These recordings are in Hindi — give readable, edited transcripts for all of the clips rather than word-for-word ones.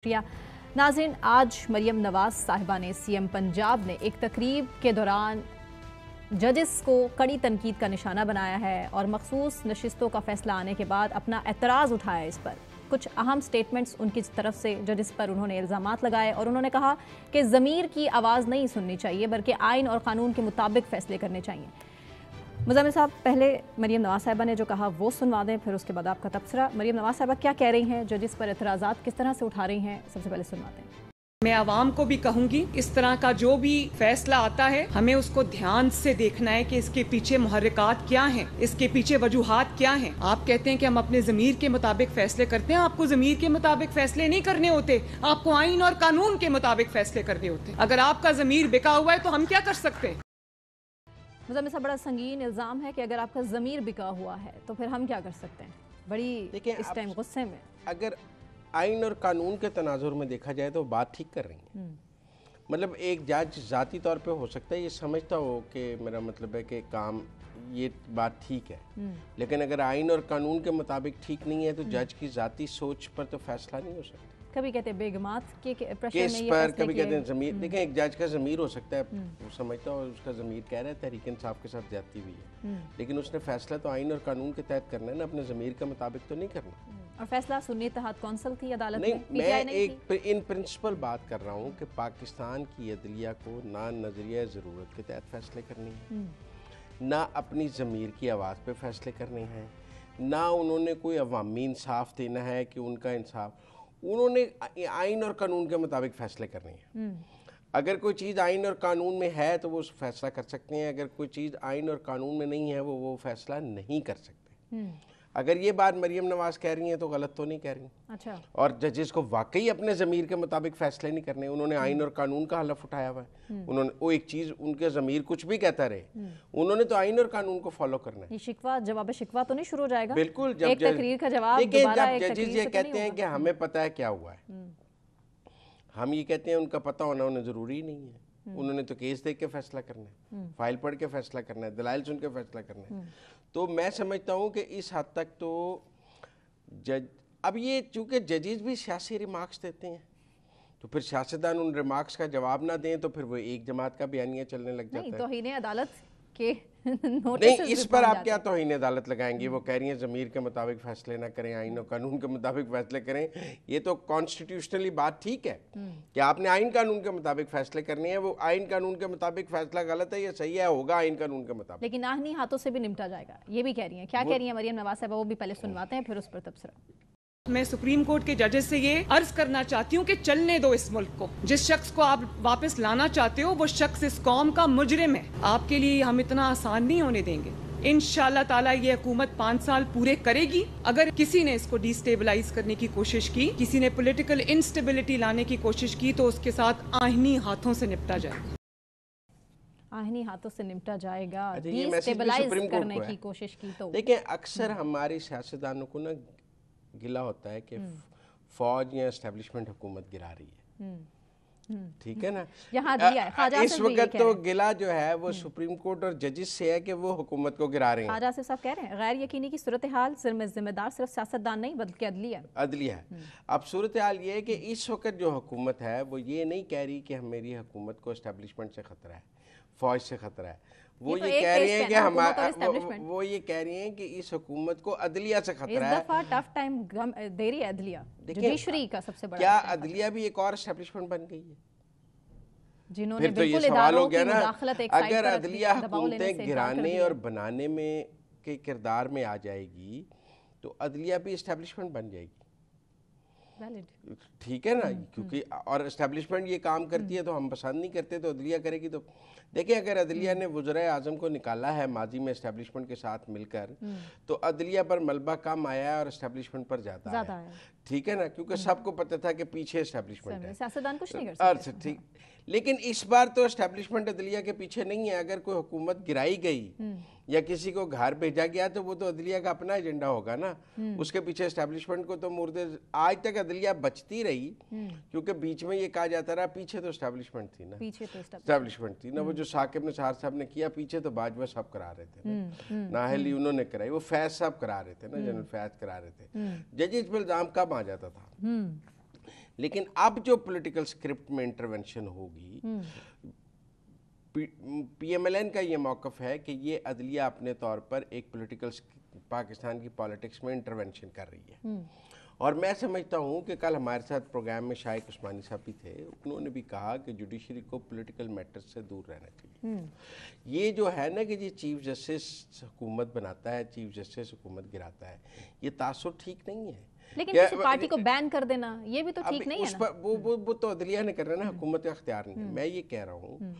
शुक्रिया। नाज़रीन, आज मरियम नवाज साहिबा ने सीएम पंजाब ने एक तकरीब के दौरान जजेस को कड़ी तनकीद का निशाना बनाया है और मखसूस नशिस्तों का फैसला आने के बाद अपना एतराज़ उठाया। इस पर कुछ अहम स्टेटमेंट्स उनकी तरफ से जजेस पर उन्होंने इल्ज़ामात लगाए और उन्होंने कहा कि ज़मीर की आवाज़ नहीं सुननी चाहिए बल्कि आइन और कानून के मुताबिक फैसले करने चाहिए। मुज़म्मिल साहब, पहले मरियम नवाज साहिबा ने जो कहा वो सुनवा दें, फिर उसके बाद आपका तबसरा। मरियम नवाज साहिबा क्या कह रही हैं, जजिस पर एतराज़ात किस तरह से उठा रही हैं, सबसे पहले सुनवा दें। मैं आवाम को भी कहूंगी, इस तरह का जो भी फैसला आता है हमें उसको ध्यान से देखना है कि इसके पीछे मुहर्रिकात क्या हैं, इसके पीछे वजूहात क्या हैं। आप कहते हैं कि हम अपने ज़मीर के मुताबिक फैसले करते हैं, आपको ज़मीर के मुताबिक फैसले नहीं करने होते, आपको आइन और कानून के मुताबिक फैसले करने होते। अगर आपका ज़मीर बिका हुआ है तो हम क्या कर सकते हैं। मुझे बड़ा संगीन इल्ज़ाम है कि अगर आपका ज़मीर बिका हुआ है तो फिर हम क्या कर सकते हैं। बड़ी इस टाइम गुस्से में, अगर आइन और कानून के तनाजुर में देखा जाए तो बात ठीक कर रही हैं। मतलब एक जज ज़ाती तौर पे हो सकता है ये समझता हो कि मेरा मतलब है कि काम ये बात ठीक है, लेकिन अगर आइन और कानून के मुताबिक ठीक नहीं है तो जज की ज़ाती सोच पर तो फैसला नहीं हो सकता। कभी कहते हैं बेगमात के केस पर, कभी कहते हैं ज़मीर। देखें, एक जज का ज़मीर हो सकता है, वो समझता हो उसका ज़मीर कह रहा है तहरीक इंसाफ के साथ ज्यादती हुई है, लेकिन उसने फैसला तो आइन और कानून के तहत करना है ना, अपने ज़मीर के मुताबिक तो नहीं करना। और फैसला सुन्नी इत्तेहाद कौंसिल थी अदालत नहीं, में, मैं एक इन प्रिंसिपल बात कर रहा हूँ कि पाकिस्तान की अदलिया को ना नजरिया ज़रूरत के तहत फैसले करने हैं, ना अपनी ज़मीर की आवाज़ पे फैसले करने हैं, ना उन्होंने कोई अवामी इंसाफ देना है कि उनका इंसाफ, उन्होंने आइन और कानून के मुताबिक फैसले करने हैं। अगर कोई चीज़ आइन और कानून में है तो वो फैसला कर सकते हैं, अगर कोई चीज़ आइन और कानून में नहीं है वो फैसला नहीं कर सकते। अगर ये बात मरियम नवाज कह रही हैं तो गलत तो नहीं कह रही। अच्छा। और जजेस को वाकई अपने ज़मीर के मुताबिक फैसले नहीं करने, उन्होंने आइन और कानून का हलफ उठाया हुआ है। उन्होंने वो एक चीज़, उनके ज़मीर कुछ भी कहता रहे, उन्होंने तो आइन और कानून को फॉलो करना है। ये शिकवा जवाब शिकवा तो नहीं शुरू हो जाएगा। बिल्कुल, जब एक तकरीर का जवाब दोबारा एक जजेस ये कहते हैं कि हमें पता है क्या हुआ है, हम ये कहते हैं उनका पता होना उन्हें ज़रूरी नहीं है। उन्होंने तो केस देख के फैसला करना है, फाइल पढ़ के फैसला करना है, दलाइल सुन के फैसला करना है। तो मैं समझता हूँ कि इस हद तक तो जज, अब ये चूँकि जजेस भी सियासी रिमार्क्स देते हैं तो फिर सियासतदान उन रिमार्क्स का जवाब ना दें तो फिर वो एक जमात का बयानिया चलने लग जाता है। तौहीन अदालत के नहीं, इस पर आप क्या तौहीन अदालत लगाएंगे। वो कह रही हैं ज़मीर के मुताबिक फैसले ना करें, आइन और कानून के मुताबिक फैसले करें। ये तो कॉन्स्टिट्यूशनली बात ठीक है कि आपने आइन कानून के मुताबिक फैसले करने हैं। वो आइन कानून के मुताबिक फैसला गलत है या सही है, होगा आइन कानून के मुताबिक, लेकिन आहनी हाथों से भी निपटा जाएगा, ये भी कह रही हैं। क्या कह रही हैं मरियम नवाज साहिबा, वो भी पहले सुनवाते हैं, फिर उस पर तबसरा। मैं सुप्रीम कोर्ट के जजेस से ये अर्ज करना चाहती हूँ कि चलने दो इस मुल्क को। जिस शख्स को आप वापस लाना चाहते हो वो शख्स इस कौम का मुजरिम है। आपके लिए हम इतना आसान नहीं होने देंगे। इंशाअल्लाह ताला ये हुकूमत 5 साल पूरे करेगी। अगर किसी ने इसको डिस्टेबलाइज करने की कोशिश की, किसी ने पॉलिटिकल इंस्टेबिलिटी लाने की कोशिश की, तो उसके साथ आईनी हाथों से निपटा जाएगा। आहनी हाथों से निपटा जाएगा, डिस्टेबलाइज करने की कोशिश की तो। देखिए, अक्सर हमारे सियासतदानों को ना गिला होता है कि फौज या एस्टेब्लिशमेंट हुकूमत गिरा रही है, ठीक है ना। इस वक्त तो गिला जो है वो सुप्रीम कोर्ट और जजेस से है कि वो हुकूमत को गिरा रहे हैं। ख्वाजा साहब कह रहे हैं गैर यकीनी की सूरत हाल जिम्मेदार सिर्फ सियासतदान नहीं बल्कि अदलिया है। अब सूरत हाल ये है कि इस वक्त जो हुकूमत है वो ये नहीं कह रही कि मेरी हुकूमत को एस्टेब्लिशमेंट से खतरा है, फौज से खतरा है। वो ये कह रही हैं कि वो ये कह रही हैं कि इस हुकूमत को अदलिया से खतरा है। इस दफा टफ टाइम दे रही है अदलिया, जुडिशरी का सबसे बड़ा। क्या अदलिया भी एक और एस्टेब्लिशमेंट बन गई है? जिन्होंने फिर तो ये सवाल हो गया ना, अगर अदलिया हुकूमतें गिराने और बनाने में के किरदार में आ जाएगी तो अदलिया भी एस्टेब्लिशमेंट बन जाएगी, ठीक है ना। क्योंकि और एस्टेब्लिशमेंट ये काम करती है तो हम पसंद नहीं करते, तो अदलिया करेगी। तो देखिए, अगर अदलिया ने वज़ीर आज़म को निकाला है माजी में एस्टेब्लिशमेंट के साथ मिलकर, तो अदलिया पर मलबा कम आया है और एस्टेब्लिशमेंट पर ज़्यादा है, ठीक है ना, क्योंकि सबको पता था कि पीछे एस्टेब्लिशमेंट है, सियासतदान कुछ नहीं कर सकते, ठीक। लेकिन इस बार तो एस्टेब्लिशमेंट अदलिया के पीछे नहीं है। अगर कोई हुकूमत गिराई गई या किसी को घर भेजा गया तो वो तो अदलिया का अपना एजेंडा होगा ना, उसके पीछे एस्टेब्लिशमेंट को तो मुर्दे। आज तक अदलिया बचती रही क्योंकि बीच में ये कहा जाता रहा पीछे तो एस्टेब्लिशमेंट थी ना, एस्टेब्लिशमेंट थी ना। वो जो साकिब निसार साहब ने किया, पीछे तो बाजवा साहब करा रहे थे ना, नाहली उन्होंने कराई, वो फैज साहब करा रहे थे ना, जनरल फैज करा रहे थे। जजेस पर इल्जाम कब आ जाता था, लेकिन अब जो पॉलिटिकल स्क्रिप्ट में इंटरवेंशन होगी, PMLN का ये मौक़िफ़ है कि ये अदलिया अपने तौर पर एक पॉलिटिकल पाकिस्तान की पॉलिटिक्स में इंटरवेंशन कर रही है। और मैं समझता हूँ कि कल हमारे साथ प्रोग्राम में शाइक उस्मानी साहब भी थे, उन्होंने भी कहा कि जुडिशरी को पॉलिटिकल मैटर्स से दूर रहना चाहिए। ये जो है ना कि जी चीफ जस्टिस हुकूमत बनाता है, चीफ जस्टिस हुकूमत गिराता है, ये तासुर ठीक नहीं है। लेकिन किसी पार्टी को बैन कर देना ये भी तो ठीक नहीं है ना? वो तो अदलिया ने करना ना, हुकूमत का अख्तियार नहीं है। मैं ये कह रहा हूँ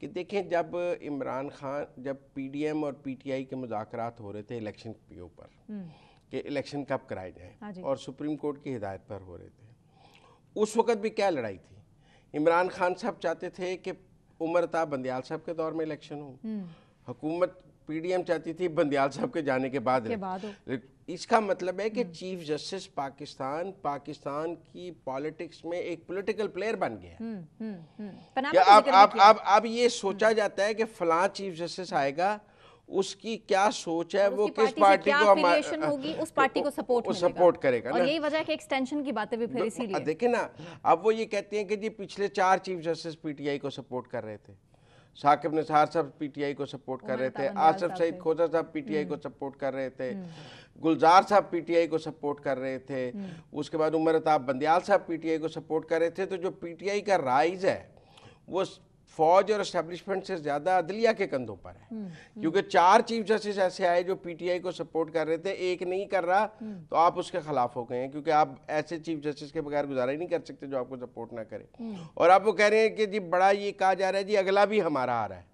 कि देखें, जब इमरान खान, जब PDM और PTI के मुज़ाकरात हो रहे थे इलेक्शन के ऊपर कि इलेक्शन कब कराए जाएं और सुप्रीम कोर्ट की हिदायत पर हो रहे थे, उस वक्त भी क्या लड़ाई थी? इमरान खान साहब चाहते थे कि उमर अताब बंदियाल साहब के दौर में इलेक्शन हो, हुकूमत PDM चाहती थी बंदियाल साहब के जाने के बाद हो। इसका मतलब है कि चीफ जस्टिस पाकिस्तान की पॉलिटिक्स में एक पॉलिटिकल प्लेयर बन गया। अब ये सोचा जाता है कि फलां चीफ जस्टिस आएगा, उसकी क्या सोच है, वो किस पार्टी को होगी, उस पार्टी को सपोर्ट करेगा ना। और यही वजह है कि एक्सटेंशन की बातें भी फिर इसीलिए देखें ना, अब वो ये कहते हैं कि जी पिछले 4 चीफ जस्टिस PTI को सपोर्ट कर रहे थे। साकिब निसार साहब PTI को सपोर्ट कर रहे थे, आसिफ सईद खोजा साहब PTI को सपोर्ट कर रहे थे, गुलजार साहब PTI को सपोर्ट कर रहे थे, उसके बाद उमर अताब बंदियाल साहब PTI को सपोर्ट कर रहे थे। तो जो PTI का राइज है वो फौज और एस्टेब्लिशमेंट से ज़्यादा अदलिया के कंधों पर है, क्योंकि 4 चीफ जस्टिस ऐसे आए जो PTI को सपोर्ट कर रहे थे, एक नहीं कर रहा तो आप उसके खिलाफ हो गए हैं, क्योंकि आप ऐसे चीफ जस्टिस के बगैर गुजारा ही नहीं कर सकते जो आपको सपोर्ट ना करे। और आप वो कह रहे हैं कि जी बड़ा ये कहा जा रहा है जी अगला भी हमारा आ रहा है।